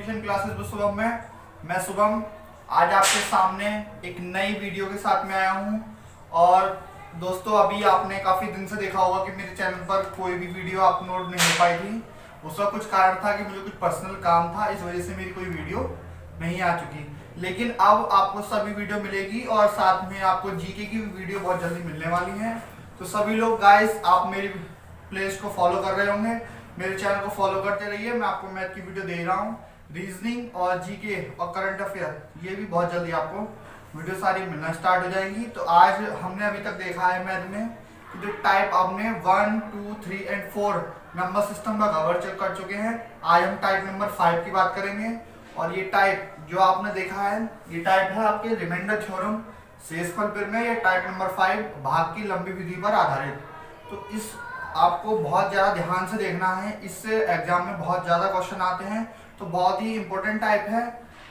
Education classes में शुभम में मैं शुभम आज आपके सामने एक नई वीडियो के साथ में आया हूं। और दोस्तों, अभी आपने काफ़ी दिन से देखा होगा कि मेरे चैनल पर कोई भी वीडियो अपलोड नहीं हो पाई थी। उसका कुछ कारण था कि मुझे कुछ पर्सनल काम था, इस वजह से मेरी कोई वीडियो नहीं आ चुकी। लेकिन अब आपको सभी वीडियो मिलेगी और साथ में आपको जीके की वीडियो बहुत जल्दी मिलने वाली है। तो सभी लोग गाइस, आप मेरी प्लेलिस्ट को फॉलो कर रहे होंगे, मेरे चैनल को फॉलो करते रहिए। मैं आपको मैथ की वीडियो दे रहा हूँ, रीजनिंग और जीके और करंट अफेयर, ये भी बहुत जल्दी आपको वीडियो सारी मिलना स्टार्ट हो जाएंगी। तो आज हमने अभी तक देखा है मैथ में कि जो टाइप आपने 1, 2, 3 और 4 नंबर सिस्टम का कवर चेक कर चुके हैं। आज हम टाइप नंबर 5 की बात करेंगे। और ये टाइप जो आपने देखा है, ये टाइप है आपके रिमाइंडर थ्योरम शेषफल प्रमेय। ये टाइप नंबर 5 भाग की लंबी विधि पर आधारित। तो इस आपको बहुत ज़्यादा ध्यान से देखना है, इससे एग्जाम में बहुत ज़्यादा क्वेश्चन आते हैं। तो बहुत ही इंपॉर्टेंट टाइप है,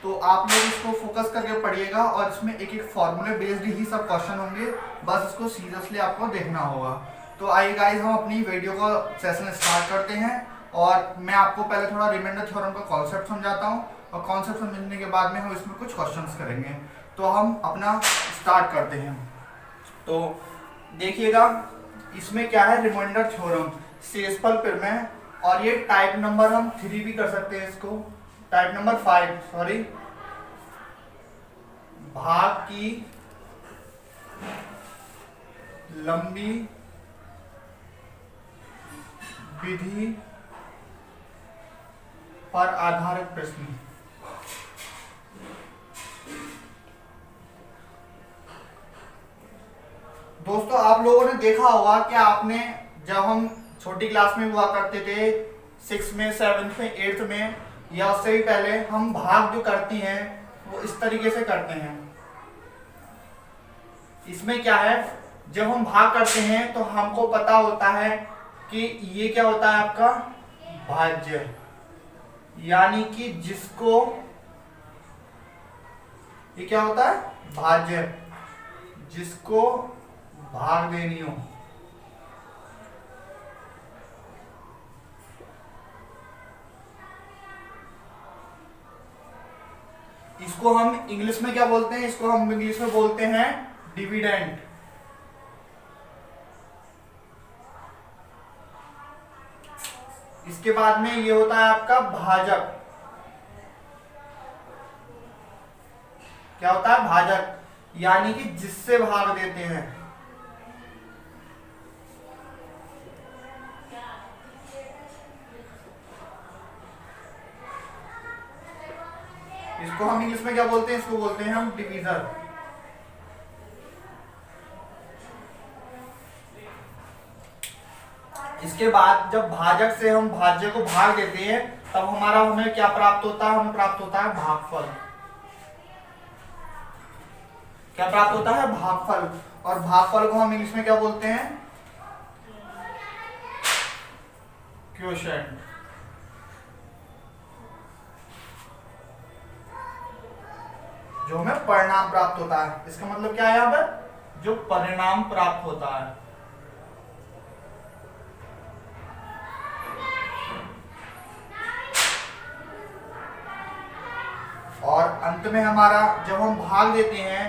तो आप लोग इसको फोकस करके पढ़िएगा। और इसमें एक एक फॉर्मूले बेस्ड ही सब क्वेश्चन होंगे, बस इसको सीरियसली आपको देखना होगा। तो आइए गाइस, हम अपनी वीडियो का सेशन स्टार्ट करते हैं। और मैं आपको पहले थोड़ा रिमाइंडर थ्योरम का कॉन्सेप्ट समझाता हूँ, और कॉन्सेप्ट समझने के बाद में हम इसमें कुछ क्वेश्चंस करेंगे। तो हम अपना स्टार्ट करते हैं। तो देखिएगा, इसमें क्या है, रिमाइंडर थ्योरम शेषफल प्रमेय। और ये टाइप नंबर हम 3 भी कर सकते हैं, इसको टाइप नंबर 5 सॉरी, भाग की लंबी विधि पर आधारित प्रश्न। दोस्तों, आप लोगों ने देखा होगा कि आपने जब हम छोटी क्लास में हुआ करते थे, 6 में, 7 में, 8 में, या उससे भी पहले, हम भाग जो करती हैं वो इस तरीके से करते हैं। इसमें क्या है, जब हम भाग करते हैं तो हमको पता होता है कि ये क्या होता है आपका भाज्य, यानी कि जिसको ये क्या होता है भाज्य, जिसको भाग देनी हो। इसको हम इंग्लिश में क्या बोलते हैं, इसको हम इंग्लिश में बोलते हैं डिविडेंड। इसके बाद में ये होता है आपका भाजक। क्या होता है भाजक, यानी कि जिससे भाग देते हैं। इसको हम इंग्लिश में क्या बोलते हैं, इसको बोलते हैं हम डिवीजर। इसके बाद जब भाजक से हम भाज्य को भाग देते हैं, तब हमें क्या प्राप्त होता है, हमें प्राप्त होता है भागफल। क्या प्राप्त होता है भागफल। और भागफल को हम इंग्लिश में क्या बोलते हैं, क्वोशिएंट। जो हमें परिणाम प्राप्त होता है, इसका मतलब क्या है, यहाँ पर जो परिणाम प्राप्त होता है। और अंत में हमारा जब हम भाग देते हैं,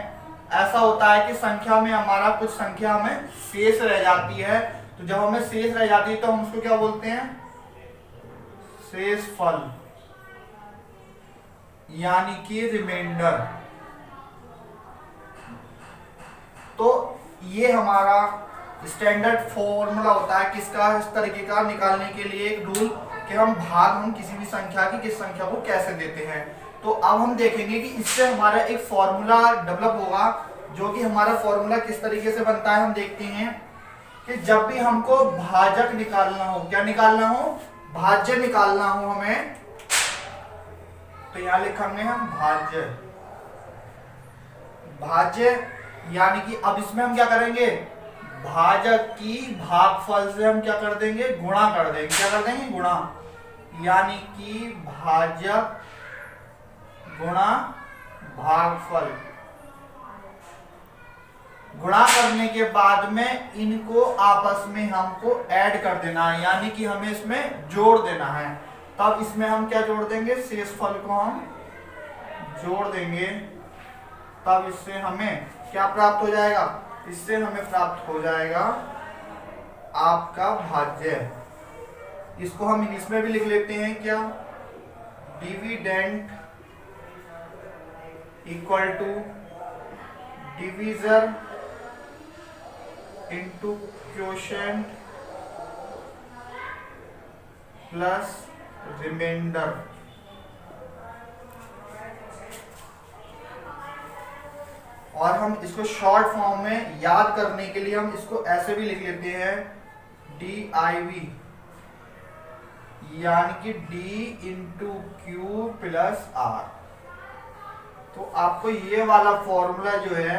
ऐसा होता है कि संख्या में हमारा कुछ संख्या हमें शेष रह जाती है। तो जब हमें शेष रह जाती है तो हम उसको क्या बोलते हैं, शेषफल, यानी कि रिमाइंडर। तो ये हमारा स्टैंडर्ड फॉर्मूला होता है किसका, इस तरीके का निकालने के लिए एक रूल कि हम किसी भी संख्या की किस संख्या को कैसे देते हैं। तो अब हम देखेंगे कि इससे हमारा एक फॉर्मूला डेवलप होगा, जो कि हमारा फॉर्मूला किस तरीके से बनता है। हम देखते हैं कि जब भी हमको भाजक निकालना हो, क्या निकालना हो, भाज्य निकालना हो हमें, तो यहां लिखेंगे हम भाज्य। भाज्य यानी कि अब इसमें हम क्या करेंगे, भाजक की भागफल से हम क्या कर देंगे, गुणा कर देंगे। क्या कर देंगे, गुणा, यानी कि भाजक गुणा भागफल। गुणा करने के बाद में इनको आपस में हमको ऐड कर देना है, यानी कि हमें इसमें जोड़ देना है। तब इसमें हम क्या जोड़ देंगे, शेषफल को हम जोड़ देंगे, तब इससे हमें क्या प्राप्त हो जाएगा, इससे हमें प्राप्त हो जाएगा आपका भाज्य। इसको हम इंग्लिश में भी लिख लेते हैं क्या, dividend equal to divisor into quotient plus remainder. और हम इसको शॉर्ट फॉर्म में याद करने के लिए हम इसको ऐसे भी लिख लेते हैं, DIV, यानी कि D into Q plus R। तो आपको ये वाला फॉर्मूला जो है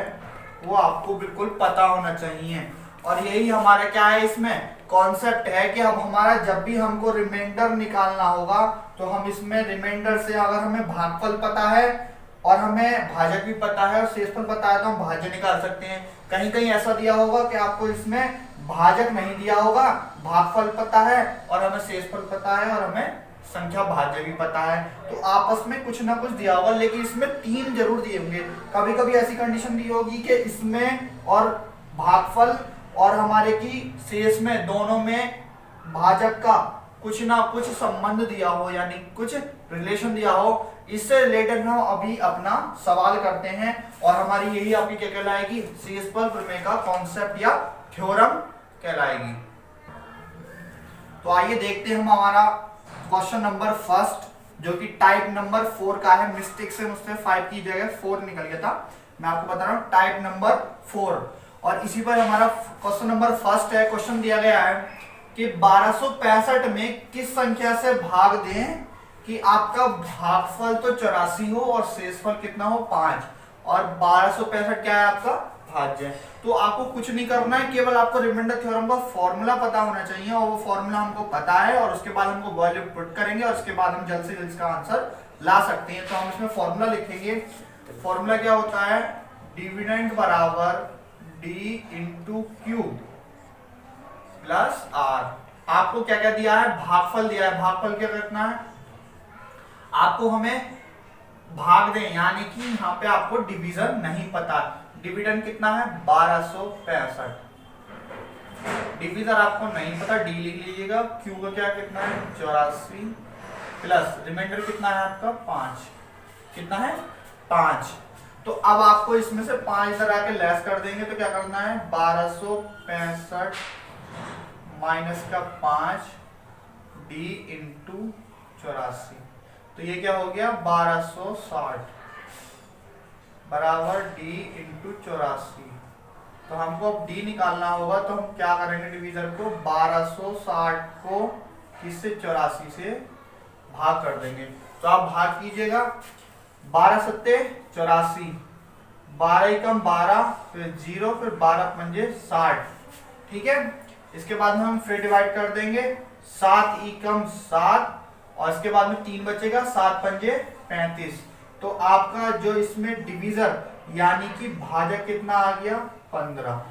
वो आपको बिल्कुल पता होना चाहिए। और यही हमारा क्या है, इसमें कॉन्सेप्ट है कि अब हमारा जब भी हमको रिमाइंडर निकालना होगा तो हम इसमें रिमाइंडर से अगर हमें भागफल पता है और हमें भाजक भी पता है और शेषफल पता है तो हम भाज्य निकाल सकते हैं। कहीं कहीं ऐसा दिया होगा कि आपको इसमें भाजक नहीं दिया होगा, भागफल पता है और हमें शेषफल पता है और हमें संख्या भाज्य भी पता है, तो आपस में कुछ ना कुछ दिया होगा, लेकिन इसमें 3 जरूर दिए होंगे। कभी कभी ऐसी कंडीशन दी होगी कि इसमें और भागफल और हमारे की शेष में दोनों में भाजक का कुछ ना कुछ संबंध दिया हो, यानी कुछ रिलेशन दिया हो। इससे रिलेटेड हम अभी अपना सवाल करते हैं और हमारी यही आपकी क्या कहलाएगी, शेषफल प्रमेय का कॉन्सेप्ट या थ्योरम कहलाएगी। तो आइए देखते हैं हम हमारा क्वेश्चन नंबर फर्स्ट, जो कि टाइप नंबर 4 का है। मिस्टेक से मुझसे 5 की जगह 4 निकल गया था, मैं आपको बता रहा हूं टाइप नंबर 4। और इसी पर हमारा क्वेश्चन नंबर फर्स्ट है। क्वेश्चन दिया गया है कि 1265 में किस संख्या से भाग दें कि आपका भागफल तो 84 हो और शेषफल कितना हो 5, और 1265 क्या है आपका भाज्य। तो आपको कुछ नहीं करना है, केवल आपको रिमाइंडर थ्योरम का फॉर्मूला पता होना चाहिए और वो फॉर्मूला हमको पता है, और उसके बाद हमको वैल्यू पुट करेंगे और उसके बाद हम जल्द से जल्द इसका आंसर ला सकते हैं। तो हम इसमें फॉर्मूला लिखेंगे। फॉर्मूला क्या होता है, डिविडेंड बराबर D into Q plus R। आपको क्या क्या दिया है, भागफल दिया है। भागफल क्या करना है, आपको हमें भाग दें, यानी कि यहाँ पे आपको डिवीजन नहीं पता। डिविडेंड कितना है 1265, डिवीजर आपको नहीं पता, डी लिख लीजिएगा। क्यू का क्या कितना है 84 प्लस रिमाइंडर कितना है आपका 5, कितना है 5। तो अब आपको इसमें से 5 इधर आके लेस कर देंगे तो क्या करना है 1265 माइनस का 5 डी इंटू 84, तो ये क्या हो गया 1260 बराबर डी इंटू 84। तो हमको अब डी निकालना होगा, तो हम क्या करेंगे, डिवीजर को 1260 को किससे 84 से भाग कर देंगे। तो आप भाग कीजिएगा, 12 सत्ते 84, 12 एकम 12, फिर 0, फिर 12 पंजे 60, ठीक है। इसके बाद में हम फिर डिवाइड कर देंगे, 7 एकम 7, और इसके बाद में 3 बचेगा, 7 पंजे 35। तो आपका जो इसमें डिवीजर यानी कि भाजक कितना आ गया 15।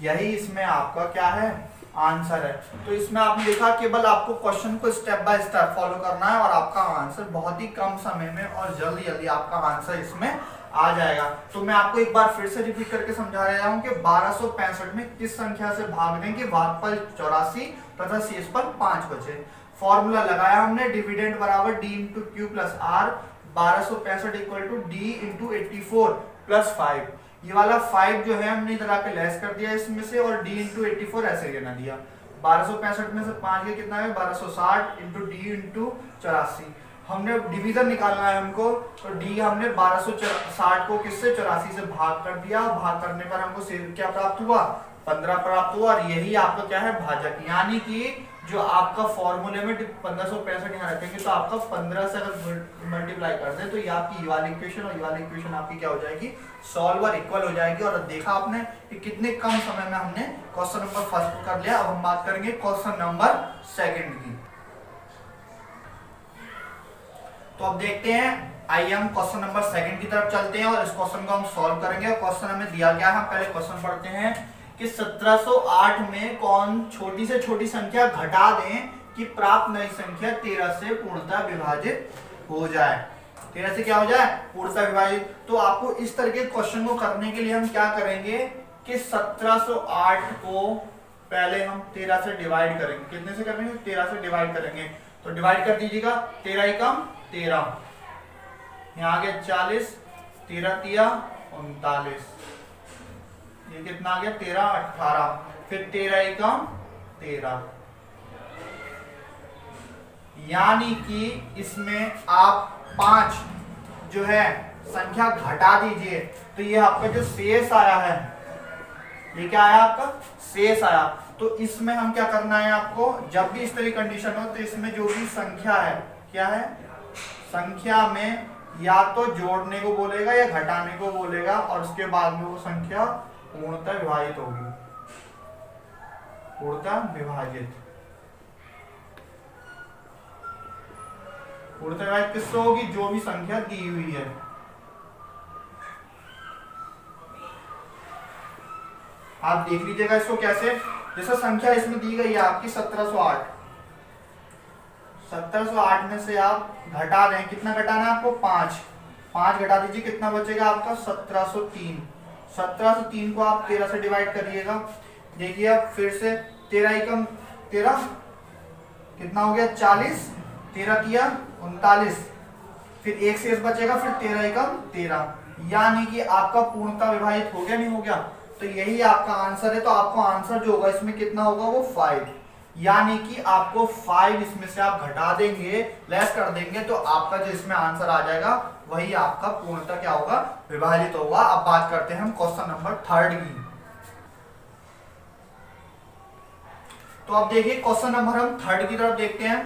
यही इसमें आपका क्या है आंसर है। तो इसमें आपने देखा केवल आपको क्वेश्चन को स्टेप बाय स्टेप फॉलो करना है और आपका आंसर बहुत ही कम समय में और जल्दी जल्दी आपका आंसर इसमें आ जाएगा। तो मैं आपको एक बार फिर से रिपीट करके समझा रहा हूं कि 1265 में किस संख्या से भाग दें कि भागफल 84 तथा शेषफल 5 बचे। फॉर्मूला लगाया हमने, डिविडेंड बराबर D into Q plus R, 1265 equal to D into 84 plus 5। ये वाला 5 जो है हमने इधर आके लेस कर दिया इसमें से, और d इंटू 84 ऐसे लेना दिया। 1265 में से 5 के कितना है 1260 इंटू डी इंटू 84। हमने डिवीजन निकालना है हमको, तो d हमने 1260 को किससे 84 से भाग कर दिया। भाग करने पर हमको क्या प्राप्त हुआ 15 प्राप्त हुआ, और यही आपका क्या है भाजक। यानी कि जो आपका फॉर्मूले में 1565 यहाँ रखेंगे तो आपका 15 से अगर मल्टीप्लाई कर दे तो ये आपकी ये वाली इक्वेशन और ये वाली इक्वेशन आपकी क्या हो जाएगी सॉल्व और इक्वल हो जाएगी। और देखा आपने कि कितने कम समय में हमने क्वेश्चन नंबर फर्स्ट कर लिया। अब हम बात करेंगे क्वेश्चन नंबर सेकंड की। तो अब देखते हैं, आइए हम क्वेश्चन नंबर सेकंड की तरफ चलते हैं और इस क्वेश्चन को हम सॉल्व करेंगे। और क्वेश्चन हमें दिया गया है, हम पहले क्वेश्चन पढ़ते हैं कि 1708 में कौन छोटी से छोटी संख्या घटा दें कि प्राप्त नई संख्या 13 से पूर्णतः विभाजित हो जाए। 13 से क्या हो जाए? पूर्णतः विभाजित। तो आपको इस तरह के क्वेश्चन को करने के लिए हम क्या करेंगे कि 1708 को पहले हम 13 से डिवाइड करेंगे। कितने से करेंगे? 13 से डिवाइड करेंगे। तो डिवाइड कर दीजिएगा, 13 एकम 13, यहाँ आ गया 40, 13 तिया 39, ये कितना आ गया? 13 18, फिर 13 एकम 13। यानी कि इसमें आप 5 जो है संख्या घटा दीजिए, तो ये आपका जो शेष आया है, ये क्या आया? आपका शेष आया। तो इसमें हम क्या करना है आपको, जब भी इस तरह की कंडीशन हो तो इसमें जो भी संख्या है, क्या है? संख्या में या तो जोड़ने को बोलेगा या घटाने को बोलेगा, और उसके बाद में वो संख्या पूर्णतः विभाजित होगी, पूर्णतः विभाजित। पूर्णतः विभाजित किससे होगी? जो भी संख्या दी हुई है। आप देख लीजिएगा इसको कैसे। जैसे संख्या इसमें दी गई है आपकी 1708, 1708 में से आप घटा दें, कितना घटाना है आपको? 5 घटा दीजिए, कितना बचेगा आपका? 1703। 1703 को आप 13 से डिवाइड करिएगा। देखिए अब फिर से 13 एकम 13, कितना हो गया? 40, 13 तिया 39, फिर एक शेष बचेगा, फिर 13 एकम 13। यानी कि आपका पूर्णतः विभाजित हो गया, नहीं हो गया? तो यही आपका आंसर है। तो आपको आंसर जो होगा इसमें कितना होगा? वो 5। यानी कि आपको 5 इसमें से आप घटा देंगे, लेस कर देंगे, तो आपका जो इसमें आंसर आ जाएगा वही आपका पूर्णतः क्या होगा? विभाजित होगा। अब बात करते हैं हम क्वेश्चन नंबर 3 की। तो अब देखिए क्वेश्चन नंबर हम 3 की तरफ देखते हैं।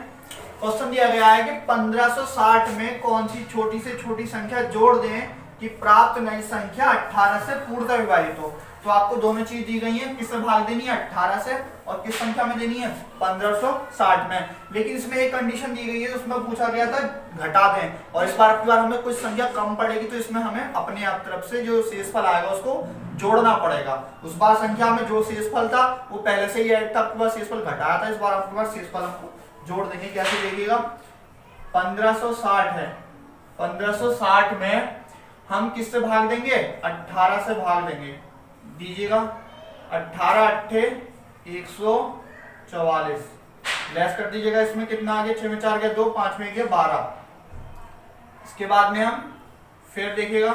क्वेश्चन दिया गया है कि 1560 में कौन सी छोटी से छोटी संख्या जोड़ दें कि प्राप्त नई संख्या 18 से पूर्णतः विभाजित हो। तो आपको दोनों चीज दी गई है, किससे भाग देनी है? 18 से, और किस संख्या में देनी है? 1560 में। लेकिन इसमें एक कंडीशन दी गई है, उसमें पूछा गया था घटा दें, और इस बार की बार हमें कुछ संख्या कम पड़ेगी, तो इसमें हमें अपने आप तरफ से जो शेषफल आएगा उसको जोड़ना पड़ेगा। उस बार संख्या में जो शेषफल था वो पहले से ही ऐड था, आपके पास शेषफल घटाया था, इस बार आपके पास शेषफल हमको जोड़ देंगे। कैसे देखिएगा, 1560 है, 1560 में हम किससे भाग देंगे? 18 से भाग देंगे। दीजिएगा 18 अट्ठे 144, लेस कर दीजिएगा, इसमें कितना आ गया? 6 में 4 गया 2, 5 में गया 12। इसके बाद में हम फिर देखिएगा,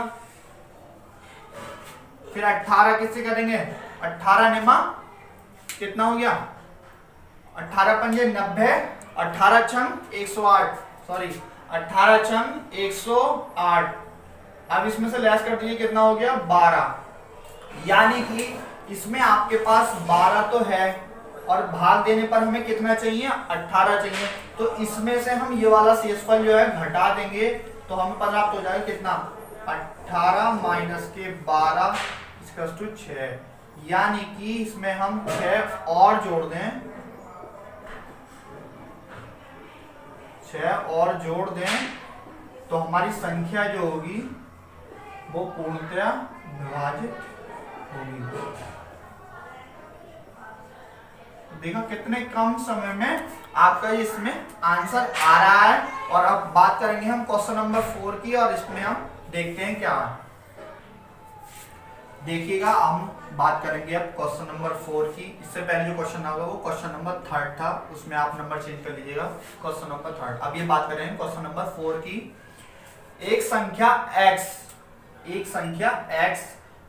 फिर 18 किससे करेंगे? 18 निमा कितना हो गया? 18 पंजे 90, 18 छंग 108, सॉरी 18 छंग 108। अब इसमें से लेस कर दीजिए, कितना हो गया? 12। यानी कि इसमें आपके पास 12 तो है, और भाग देने पर हमें कितना चाहिए? 18 चाहिए। तो इसमें से हम ये वाला शेषफल जो है घटा देंगे, तो हमें प्राप्त हो जाएगा कितना? 18 माइनस के 12 इक्वल्स टू 6। यानी कि इसमें हम 6 और जोड़ दें, 6 और जोड़ दें, तो हमारी संख्या जो होगी वो पूर्णतया विभाजित होगी। देखो कितने कम समय में आपका इसमें आंसर आ रहा है। और अब बात करेंगे हम क्वेश्चन नंबर 4 की, और इसमें हम देखते हैं क्या है। देखिएगा हम बात करेंगे अब क्वेश्चन नंबर 4 की। इससे पहले जो क्वेश्चन होगा वो क्वेश्चन नंबर 3 था, उसमें आप नंबर चेंज कर लीजिएगा, क्वेश्चन नंबर 3। अब ये बात करेंगे क्वेश्चन नंबर 4 की। एक संख्या x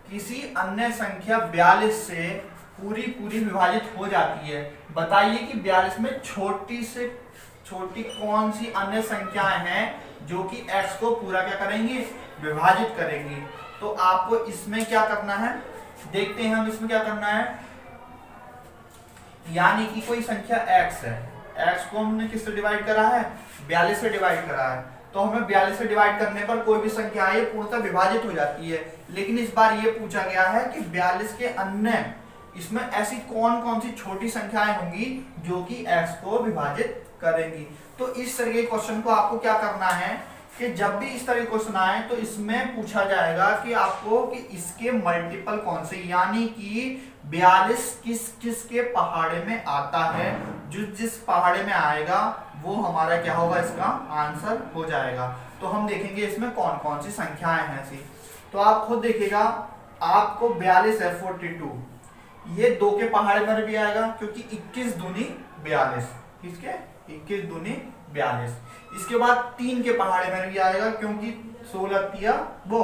किसी अन्य संख्या 42 से पूरी विभाजित हो जाती है। बताइए कि 42 में छोटी से छोटी कौन सी अन्य संख्याएं हैं जो कि x को पूरा क्या करेंगी? विभाजित करेंगी। तो आपको इसमें क्या करना है, देखते हैं हम इसमें क्या करना है। यानी कि कोई संख्या x है, x को हमने किससे डिवाइड करा है? 42 से डिवाइड करा है। तो हमें 42 से डिवाइड करने पर कोई भी संख्या है पूर्णतः विभाजित हो जाती है। लेकिन इस बार ये पूछा गया है कि 42 के अन्य इसमें ऐसी कौन सी छोटी संख्याएं होंगी जो कि x को विभाजित करेंगी। तो इस तरह के क्वेश्चन को आपको क्या करना है कि जब भी इस तरह क्वेश्चन आए तो इसमें पूछा जाएगा कि आपको कि इसके मल्टीपल कौन से, यानी कि 42 किस किस के पहाड़े में आता है, जो जिस पहाड़े में आएगा वो हमारा क्या होगा, इसका आंसर हो जाएगा। तो हम देखेंगे इसमें कौन कौन सी संख्याएं हैं ऐसी। तो आप खुद देखिएगा, आपको 42 है 42, ये 2 के पहाड़े में भी आएगा क्योंकि 21 दूनी 42, किसके 21 दूनी 42। इसके बाद 3 के पहाड़े में भी आएगा क्योंकि 16 तिया वो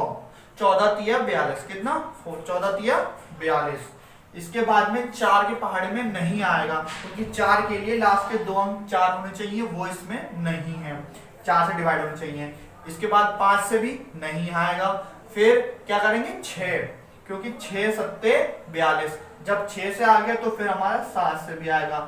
14 तिया 42, कितना 14 तिया 42। इसके बाद में 4 के पहाड़े में नहीं आएगा क्योंकि 4 के लिए लास्ट के 2 अंक 4 होने चाहिए, वो इसमें नहीं है, 4 से डिवाइड होने चाहिए। इसके बाद 5 से भी नहीं आएगा। फिर क्या करेंगे 6, क्योंकि 6 सत्ते 42, जब 6 से आ गया तो फिर हमारा 7 से भी आएगा,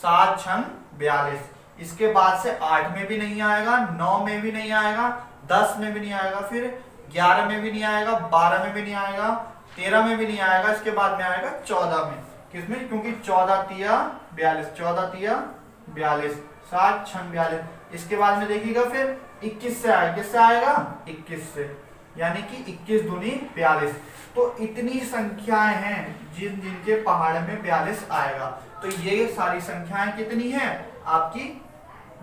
7 छंग 42। इसके बाद से 8 में भी नहीं आएगा, 9 में भी नहीं आएगा, 10 में भी नहीं आएगा, फिर 11 में भी नहीं आएगा, 12 में भी नहीं आएगा, 13 में भी नहीं आएगा। इसके बाद में आएगा 14 में, किसमें, क्योंकि 14 तिया 42, 14 तिया 42, 7 छंग 42। इसके बाद में देखिएगा फिर 21 से आएगा, किससे आएगा 21 से, यानी कि 21 दूनी 42। तो इतनी संख्याएं हैं जिनके पहाड़ में 42 आएगा। तो ये सारी संख्याएं कितनी हैं आपकी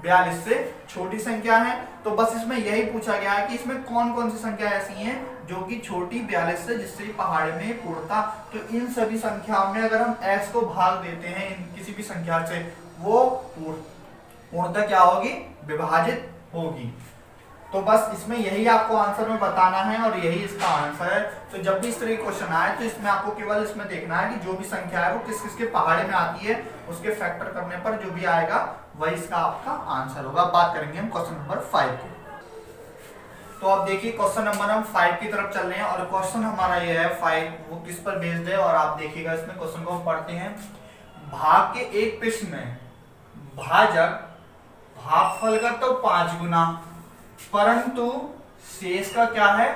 42 से छोटी संख्या है। तो बस इसमें यही पूछा गया है कि इसमें कौन कौन सी संख्या ऐसी हैं जो कि छोटी 42 से जिससे पहाड़ में पूर्णता। तो इन सभी संख्याओं में अगर हम x को भाग देते हैं इन किसी भी संख्या से, वो पूर्णता क्या होगी, विभाजित होगी। तो बस इसमें यही आपको आंसर में बताना है और यही इसका आंसर है। तो जब भी इस तरह क्वेश्चन आए तो इसमें आपको केवल इसमें देखना है कि जो भी संख्या है वो किस किस के पहाड़े में आती है, उसके फैक्टर करने पर जो भी आएगा वही इसका आपका आंसर होगा। बात करेंगे हम क्वेश्चन नंबर 5 की। तो अब देखिए क्वेश्चन नंबर हम 5 की तरफ चल रहे हैं और क्वेश्चन हमारा ये है 5, वो किस पर बेस्ड है और आप देखिएगा इसमें क्वेश्चन को हम पढ़ते हैं। भाग के एक पृष्ठ में भाजक भागफल का तो 5 गुना, परंतु शेष का क्या है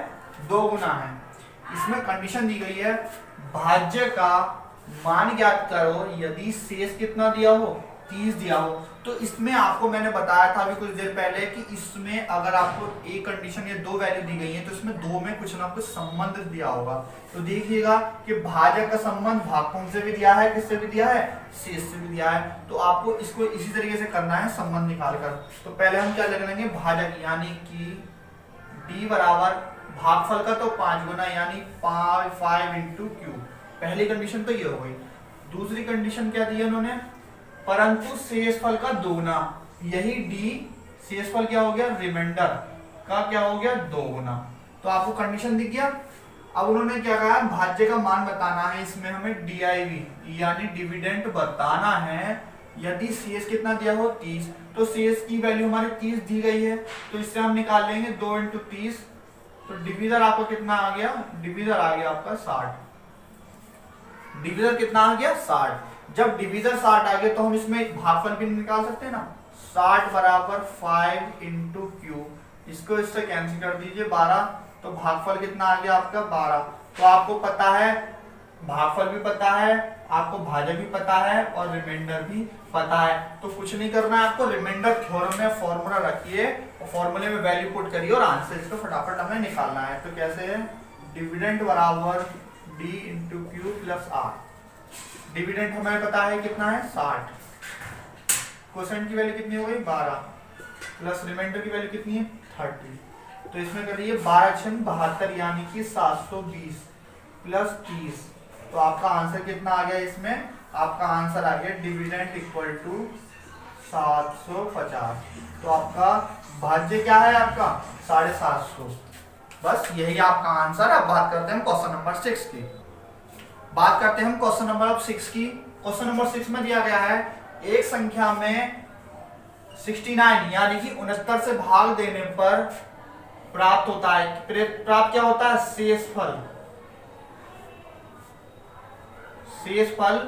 2 गुना है। इसमें कंडीशन दी गई है भाज्य का मान ज्ञात करो यदि शेष कितना दिया हो 30 दिया हो। तो इसमें आपको मैंने बताया था अभी कुछ देर पहले कि इसमें अगर आपको एक कंडीशन या 2 वैल्यू दी गई है तो इसमें 2 में कुछ ना कुछ संबंध दिया होगा। तो देखिएगा कि भाजक का संबंध भागफल से भी दिया है, किससे भी दिया है, शेष से भी दिया है। तो आपको इसको इसी तरीके से करना है संबंध निकालकर। तो पहले हम क्या लिख लेंगे भाजक, यानी कि d बराबर भागफल का तो 5 गुना, यानी 5 इंटू क्यू। पहली कंडीशन तो ये हो गई। दूसरी कंडीशन क्या दी है उन्होंने, परंतु शेषफल का 2 गुना, यही d शेषफल क्या हो गया, रिमाइंडर का क्या हो गया 2 गुना। तो आपको कंडीशन दिख गया। अब उन्होंने क्या कहा, भाज्य का मान बताना है, इसमें हमें DIV यानी डिविडेंड बताना है। यदि शेष कितना दिया हो 30, तो शेष की वैल्यू हमारे 30 दी गई है, तो इससे हम निकाल लेंगे 2 इंटू 30। तो डिविजर आपका कितना आ गया, डिविजर आ गया आपका 60। डिविजर कितना आ गया 60। जब डिविजर 60 आ गया तो हम इसमें एक भागफल भी निकाल सकते हैं ना, 60 बराबर 5 इंटू क्यू। इसको इससे कैंसिल कर दीजिए 12, तो भागफल कितना आ गया आपका 12। तो आपको पता है भागफल भी पता है, आपको भाजक भी पता है और रिमाइंडर भी पता है। तो कुछ नहीं करना है आपको, रिमाइंडर थ्योरम में फॉर्मूला रखिए और फॉर्मूले में वैल्यू पुट करिए और आंसर इसको फटाफट हमें निकालना है। तो कैसे है, डिविडेंड बराबर d into Q plus R. Dividend हमें पता है कितना है 60, क्वोशिएंट की वैल्यू कितनी हो गई 12, प्लस रिमाइंडर की वैल्यू कितनी है 30। तो इसमें करिए 12 छंग 72, यानी कि 720 प्लस 30। तो आपका आंसर कितना आ गया, इसमें आपका आंसर आ गया डिविडेंड इक्वल टू 750। तो आपका भाज्य क्या है आपका 750। बस यही आपका आंसर है। अब बात करते हैं क्वेश्चन नंबर 6 की। बात करते हैं हम क्वेश्चन नंबर 6 की। क्वेश्चन नंबर 6 में दिया गया है एक संख्या में 69 यानी कि 69 से भाग देने पर प्राप्त होता है, प्राप्त क्या होता है, शेषफल। शेषफल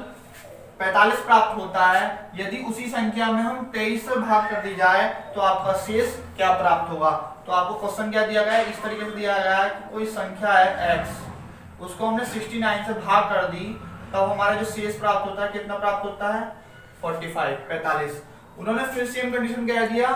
45 प्राप्त होता है यदि उसी संख्या में हम 23 से भाग कर दी जाए तो आपका शेष क्या प्राप्त होगा। तो आपको क्वेश्चन क्या दिया गया है, इस तरीके से दिया गया है कि कोई संख्या है x, उसको हमने 69 से भाग कर दी, तब हमारा जो शेष प्राप्त होता है कितना प्राप्त होता है 45। उन्होंने फिर सेम कंडीशन क्या दिया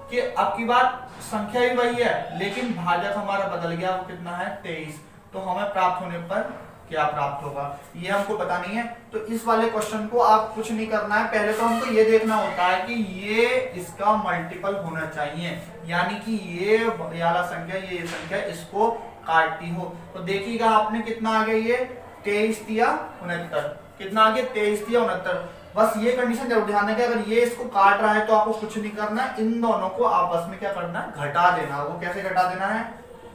कि अब की बार संख्या भी वही है लेकिन भाजक हमारा बदल गया, वो कितना है 23। तो हमें प्राप्त होने पर क्या प्राप्त होगा ये हमको पता नहीं है। तो इस वाले क्वेश्चन को आप कुछ नहीं करना है, पहले तो हमको ये देखना होता है कि ये इसका मल्टीपल होना चाहिए, यानी कि ये वाला संख्या ये संख्या इसको काटती हो। तो देखिएगा आपने कितना आ गया, ये 23 दिया 69, कितना आ गया 23 दिया 69। बस ये कंडीशन जरूर ध्यान रखें, अगर ये इसको काट रहा है तो आपको कुछ नहीं करना है, इन दोनों को आपस में क्या करना है, घटा देना। वो कैसे घटा देना है,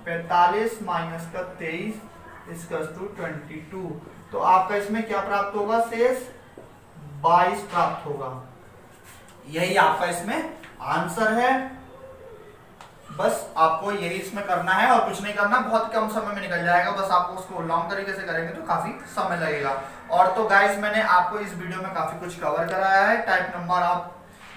45 माइनस का 23 इक्वल्स टू 22। तो आपका इसमें क्या प्राप्त होगा, शेष 22 प्राप्त होगा। यही आपका इसमें आंसर है। बस आपको यही इसमें करना है और कुछ नहीं करना, बहुत कम समय में निकल जाएगा। बस आपको उसको लॉन्ग तरीके से करेंगे तो काफी समय लगेगा। और तो गाइस मैंने आपको इस वीडियो में काफी कुछ कवर कराया है। टाइप नंबर आप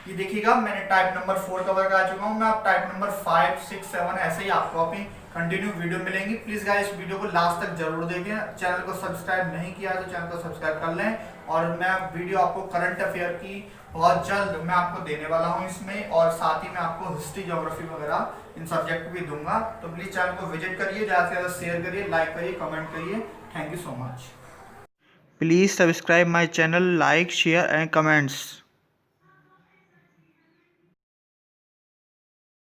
ये देखिएगा, मैंने टाइप नंबर 4 कवर करा चुका हूँ मैं। आप टाइप नंबर 5, 6, 7 ऐसे ही आपको अपनी कंटिन्यू वीडियो मिलेंगी। प्लीज गाइस वीडियो को लास्ट तक जरूर देखें। चैनल को सब्सक्राइब नहीं किया तो चैनल को सब्सक्राइब कर लें। और मैं वीडियो आपको करंट अफेयर की बहुत जल्द मैं आपको देने वाला हूं इसमें, और साथ ही मैं आपको हिस्ट्री, ज्योग्राफी वगैरह इन सब्जेक्ट भी दूंगा। तो प्लीज चैनल को विजिट करिए, ज़्यादा से ज़्यादा शेयर करिए, लाइक करिए, कमेंट करिए। Thank you so much. Please subscribe my channel, like, share and comments.